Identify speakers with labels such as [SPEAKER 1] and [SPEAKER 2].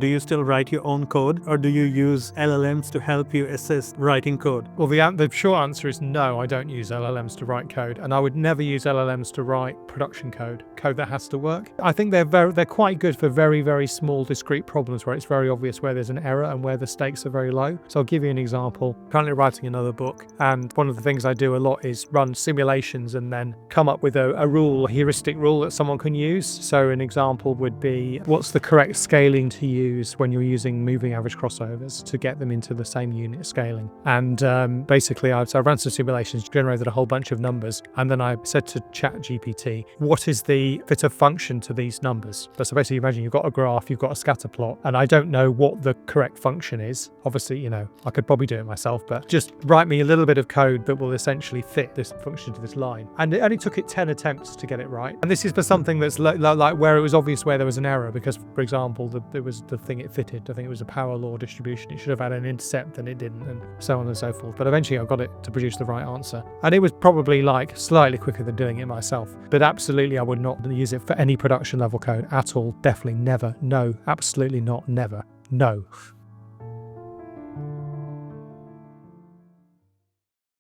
[SPEAKER 1] Do you still write your own code, or do you use LLMs to help you assist writing code?
[SPEAKER 2] Well, the short answer is no, I don't use LLMs to write code, and I would never use LLMs to write production code that has to work. I think they're quite good for very, very small discrete problems where it's very obvious where there's an error and where the stakes are very low. So I'll give you an example. Currently writing another book, and one of the things I do a lot is run simulations and then come up with a heuristic rule that someone can use. So an example would be, what's the correct scaling to use when you're using moving average crossovers to get them into the same unit scaling? And basically I ran some simulations, generated a whole bunch of numbers, and then I said to ChatGPT, what is the fit of function to these numbers? So basically imagine you've got a graph, you've got a scatter plot, and I don't know what the correct function is. Obviously, I could probably do it myself, but just write me a little bit of code that will essentially fit this function to this line. And it only took it 10 attempts to get it right. And this is for something that's like where it was obvious where there was an error, because, for example, there was the thing it fitted. I think it was a power law distribution. It should have had an intercept and it didn't, and so on and so forth. But eventually I got it to produce the right answer. And it was probably slightly quicker than doing it myself. But absolutely I would not use it for any production level code at all. Definitely never. No, absolutely not. Never. No.